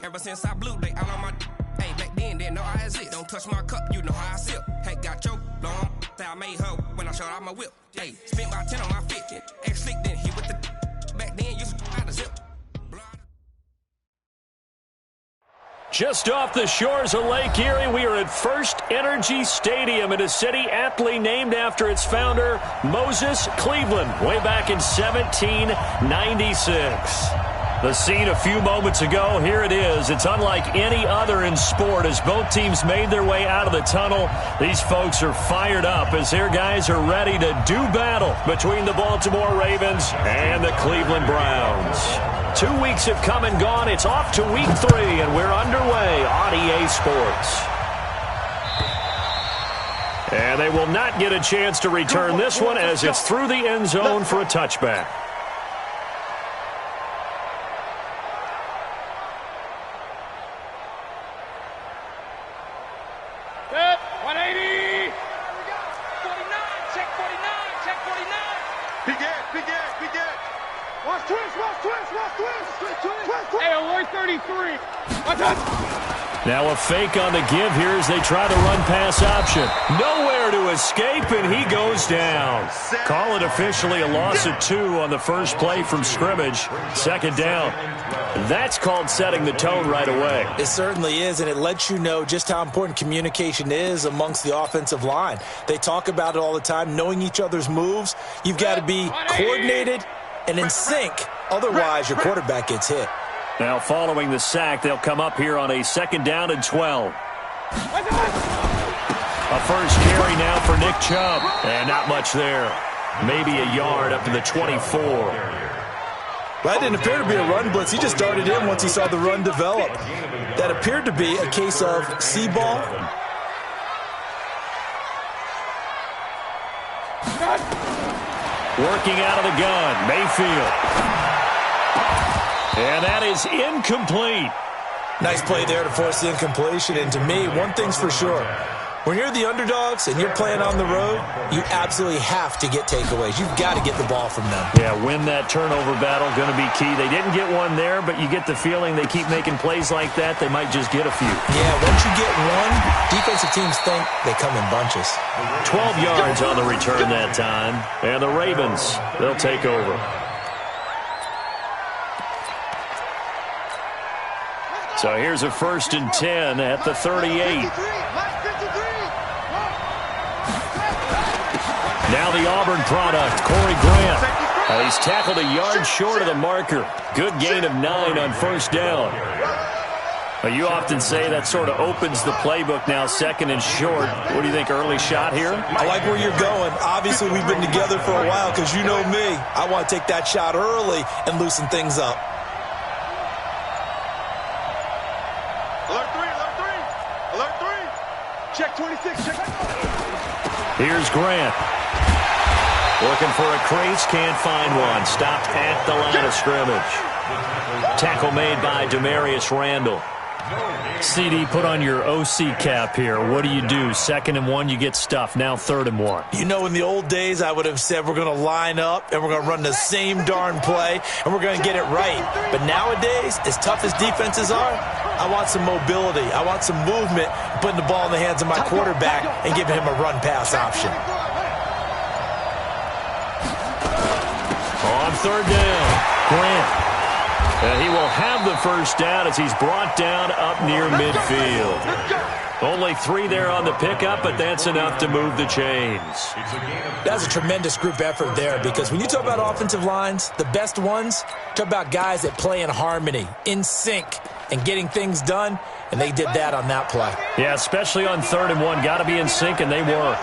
ever since I blew, they all on my hey, back then, didn't know I exist. Don't touch my cup, you know how I sip. Hey, got your long, I made her when I showed out my whip. Hey, spent about 10 on my fit. Ex slick, then he with the back then, used to out of zip. Just off the shores of Lake Erie, we are at First Energy Stadium in a city aptly named after its founder, Moses Cleveland, way back in 1796. The scene a few moments ago, here it is. It's unlike any other in sport as both teams made their way out of the tunnel. These folks are fired up as their guys are ready to do battle between the Baltimore Ravens and the Cleveland Browns. 2 weeks have come and gone. It's off to week 3, and we're underway on EA Sports. And they will not get a chance to return this one as it's through the end zone for a touchback. Now a fake on the give here as they try the run-pass option. Nowhere to escape, and he goes down. Call it officially a loss of 2 on the first play from scrimmage. Second down. That's called setting the tone right away. It certainly is, and it lets you know just how important communication is amongst the offensive line. They talk about it all the time, knowing each other's moves. You've got to be coordinated and in sync. Otherwise, your quarterback gets hit. Now, following the sack, they'll come up here on a 2nd down and 12. A first carry now for Nick Chubb. And not much there. Maybe a yard up to the 24. That didn't appear to be a run blitz. He just darted in once he saw the run develop. That appeared to be a case of see ball. Working out of the gun, Mayfield. And that is incomplete. Nice play there to force the incompletion. And to me, one thing's for sure. When you're the underdogs and you're playing on the road, you absolutely have to get takeaways. You've got to get the ball from them. Yeah, win that turnover battle, going to be key. They didn't get one there, but you get the feeling they keep making plays like that, they might just get a few. Yeah, once you get one, defensive teams think they come in bunches. 12 yards on the return that time. And the Ravens, they'll take over. So here's a 1st and 10 at the 38. Now the Auburn product, Corey Grant. He's tackled a yard short of the marker. Good gain of 9 on 1st down. You often say that sort of opens the playbook now, 2nd and short. What do you think, early shot here? I like where you're going. Obviously, we've been together for a while because you know me. I want to take that shot early and loosen things up. Check 26, check. Here's Grant. Looking for a crease, can't find one. Stopped at the line of scrimmage. Tackle made by Demarius Randall. CD, put on your OC cap here. What do? 2nd and 1, you get stuffed. Now 3rd and 1. You know, in the old days, I would have said we're going to line up and we're going to run the same darn play and we're going to get it right. But nowadays, as tough as defenses are, I want some mobility. I want some movement, putting the ball in the hands of my quarterback and giving him a run-pass option. On 3rd down, Grant. And he will have the 1st down as he's brought down up near midfield. Only 3 there on the pickup, but that's enough to move the chains. That's a tremendous group effort there because when you talk about offensive lines, the best ones, talk about guys that play in harmony, in sync, and getting things done, and they did that on that play. Yeah, especially on 3rd and 1. Got to be in sync, and they were.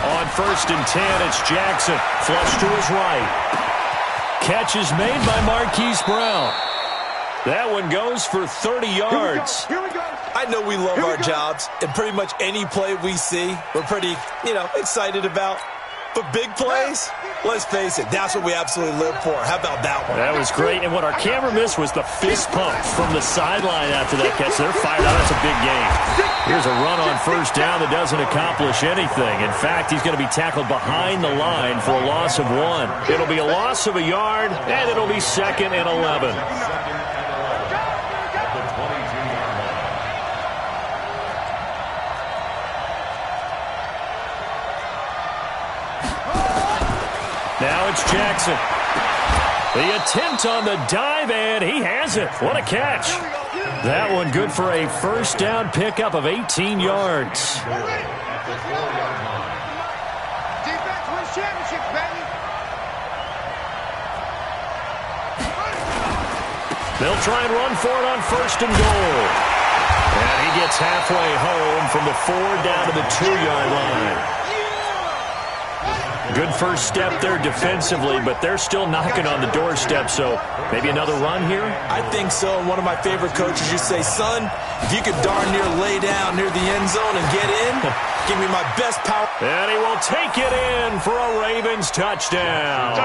On 1st and 10, it's Jackson. Flush to his right. Catch is made by Marquise Brown. That one goes for 30 yards. Here we go. I know we love our jobs, and pretty much any play we see, we're pretty, excited about. But big plays, let's face it, that's what we absolutely live for. How about that one? That was great. And what our camera missed was the fist pump from the sideline after that catch. They're fired out. That's a big game. Here's a run on first down that doesn't accomplish anything. In fact, he's going to be tackled behind the line for a loss of 1. It'll be a loss of a yard, and it'll be 2nd and 11. Now it's Jackson. The attempt on the dive, and he has it. What a catch. That one good for a first down pickup of 18 yards. Defense wins championships, baby. They'll try and run for it on first and goal. And he gets halfway home from the 4 down to the 2-yard line. Good first step there defensively, but they're still knocking on the doorstep, so maybe another run here? I think so. And one of my favorite coaches used to say, son, if you could darn near lay down near the end zone and get in, give me my best power. And he will take it in for a Ravens touchdown.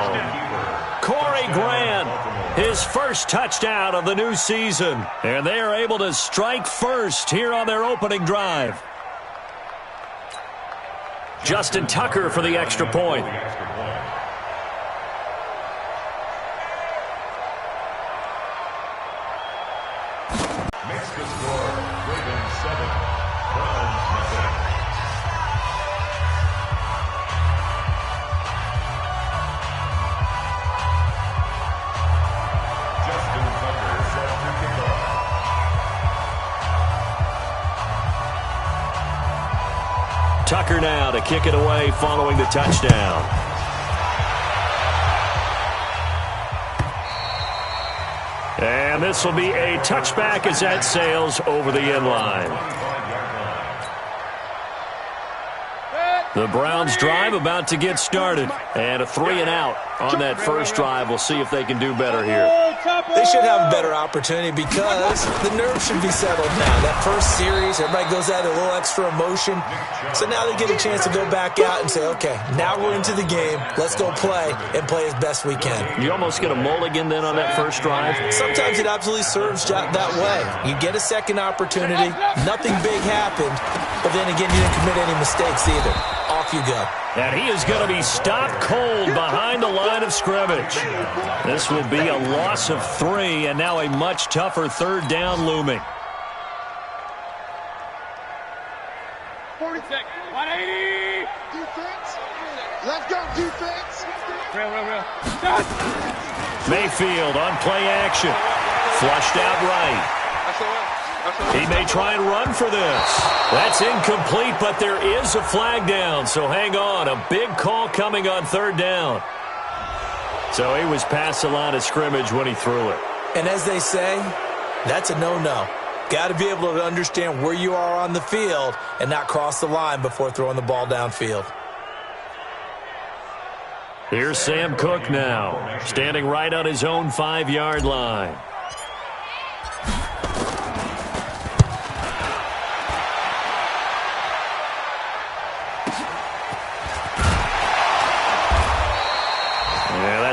Corey Grant, his first touchdown of the new season. And they are able to strike first here on their opening drive. Justin Tucker for the extra point. Makes the score, Ravens 7, Browns 0. Justin Tucker set to kick off. Tucker now to kick it away following the touchdown. And this will be a touchback as that sails over the end line. The Browns drive about to get started. And a 3 and out on that first drive. We'll see if they can do better here. They should have a better opportunity because the nerves should be settled now. That first series, everybody goes out a little extra emotion. So now they get a chance to go back out and say, okay, now we're into the game. Let's go play and play as best we can. You almost get a mulligan then on that first drive? Sometimes it absolutely serves that way. You get a second opportunity. Nothing big happened. But then again, you didn't commit any mistakes either. Off you go. And he is going to be stopped cold behind the line of scrimmage. This will be a loss of 3, and now a much tougher third down looming. 40 seconds. 180. Defense. Let's go, defense. Real. Mayfield on play action. Flushed out right. He may try and run for this. That's incomplete, but there is a flag down, so hang on. A big call coming on third down. So he was past the line of scrimmage when he threw it. And as they say, that's a no-no. Got to be able to understand where you are on the field and not cross the line before throwing the ball downfield. Here's Sam Cook now, standing right on his own 5-yard line.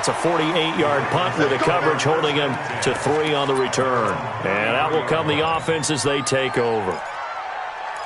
That's a 48-yard punt with the coverage holding him to 3 on the return. And out will come the offense as they take over.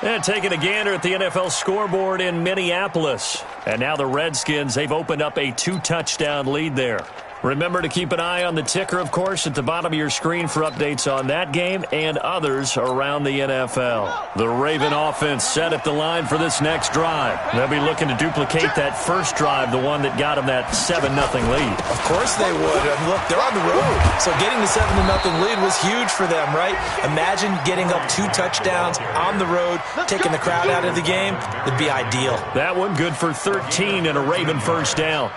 And taking a gander at the NFL scoreboard in Minneapolis. And now the Redskins, they've opened up a 2-touchdown lead there. Remember to keep an eye on the ticker, of course, at the bottom of your screen for updates on that game and others around the NFL. The Raven offense set at the line for this next drive. They'll be looking to duplicate that first drive, the one that got them that 7-0 lead. Of course they would. Look, they're on the road. So getting the 7-0 lead was huge for them, right? Imagine getting up 2 touchdowns on the road, taking the crowd out of the game. It'd be ideal. That one good for 13 and a Raven first down.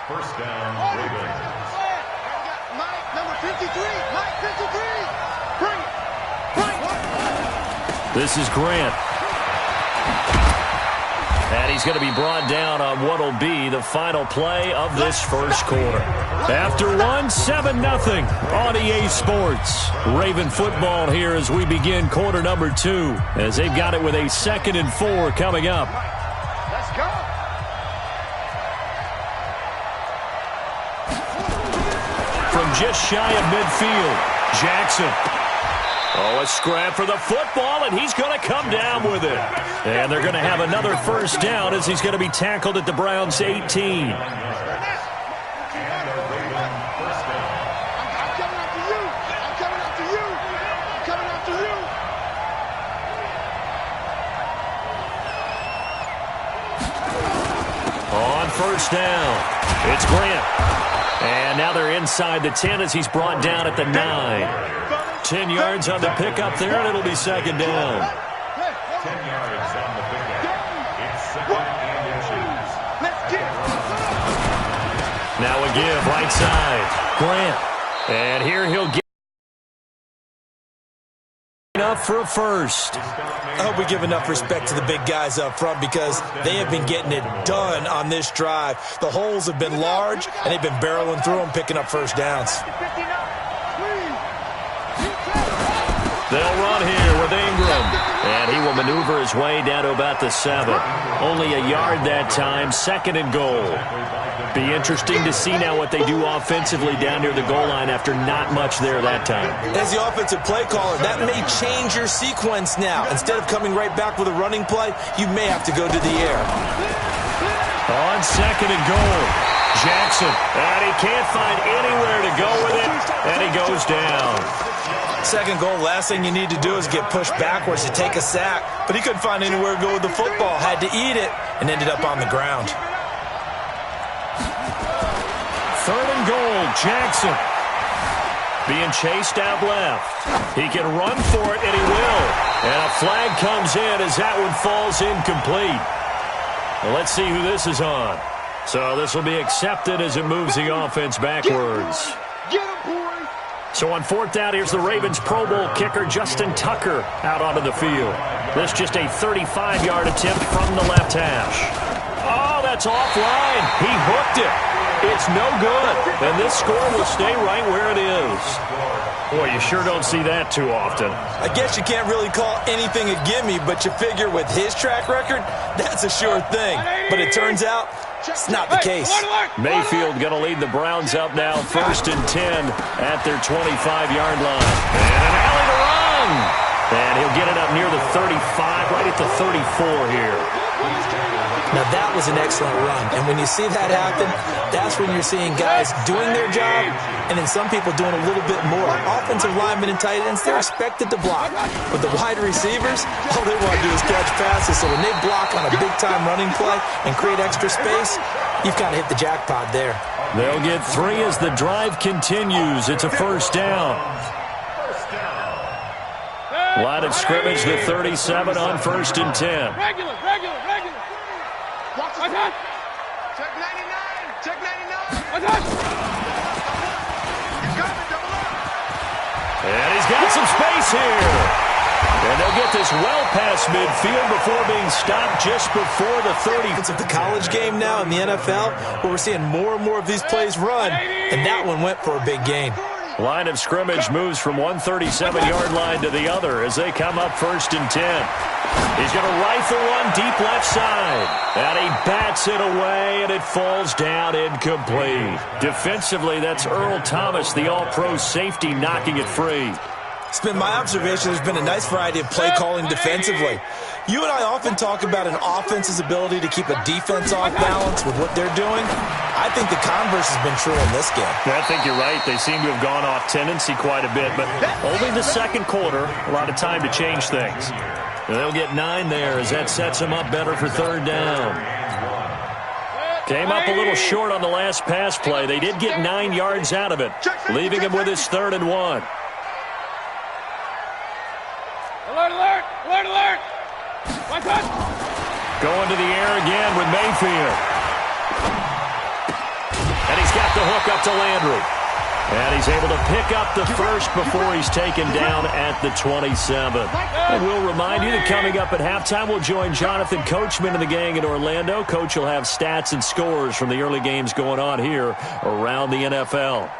First down, Ravens. Mike, number 53. Mike, 53. Bring it. This is Grant. And he's going to be brought down on what will be the final play of this first quarter. After 7-0 on EA Sports. Raven football here as we begin quarter number 2. As they've got it with a 2nd and 4 coming up. Let's go. just shy of midfield. Jackson. Oh, a scrap for the football, and he's going to come down with it. And they're going to have another first down as he's going to be tackled at the Browns' 18. On first down, it's Grant. And now they're inside the 10 as he's brought down at the 9. 10 yards on the pickup there, and it'll be second down. 10 yards on the pickup. It's second and inches. Now a give, right side. Grant. And here he'll get up for a first. I hope we give enough respect to the big guys up front because they have been getting it done on this drive. The holes have been large, and they've been barreling through them, picking up first downs. They'll run here with Ingram. And he will maneuver his way down to about the 7. Only a yard that time, second and goal. Be interesting to see now what they do offensively down near the goal line after not much there that time. As the offensive play caller, that may change your sequence now. Instead of coming right back with a running play, you may have to go to the air. On second and goal, Jackson. And he can't find anywhere to go with it, and he goes down. Second goal, last thing you need to do is get pushed backwards to take a sack. But he couldn't find anywhere to go with the football. Had to eat it and ended up on the ground. Third and goal, Jackson. Being chased out left. He can run for it, and he will. And a flag comes in as that one falls incomplete. Well, let's see who this is on. So this will be accepted as it moves the offense backwards. Get him, boy. So on fourth down, here's the Ravens Pro Bowl kicker, Justin Tucker, out onto the field. This just a 35-yard attempt from the left hash. Oh, that's offline. He hooked it. It's no good. And this score will stay right where it is. Boy, you sure don't see that too often. I guess you can't really call anything a gimme, but you figure with his track record, that's a sure thing. But it turns out it's not the case. Mayfield going to lead the Browns up now, first and 10 at their 25-yard line. And an alley to run. And he'll get it up near the 35, right at the 34 here. Now, that was an excellent run. And when you see that happen, that's when you're seeing guys doing their job and then some people doing a little bit more. Offensive linemen and tight ends, they're expected to block. But the wide receivers, all they want to do is catch passes. So when they block on a big-time running play and create extra space, you've kind of hit the jackpot there. They'll get 3 as the drive continues. It's a first down. Line of scrimmage, the 37 on first and 10. Regular. Watch it. Check 99. Check 99. Watch it. He's coming, double up. And he's got some space here. And they'll get this well past midfield before being stopped just before the 30. It's of the college game now in the NFL where we're seeing more and more of these plays run, and that one went for a big gain. Line of scrimmage moves from one 37-yard line to the other as they come up first and 10. He's going to rifle one deep left side. And he bats it away, and it falls down incomplete. Defensively, that's Earl Thomas, the all-pro safety, knocking it free. It's been my observation there's been a nice variety of play calling defensively. You and I often talk about an offense's ability to keep a defense off balance with what they're doing. I think the converse has been true in this game. I think you're right. They seem to have gone off tendency quite a bit, but only the second quarter, a lot of time to change things. And they'll get 9 there as that sets them up better for third down. Came up a little short on the last pass play. They did get 9 yards out of it, leaving him with his 3rd and 1. Alert. Watch it. Going to the air again with Mayfield. And he's got the hook up to Landry. And he's able to pick up the first before he's taken down at the 27. And we'll remind you that coming up at halftime, we'll join Jonathan Coachman and the gang in Orlando. Coach will have stats and scores from the early games going on here around the NFL.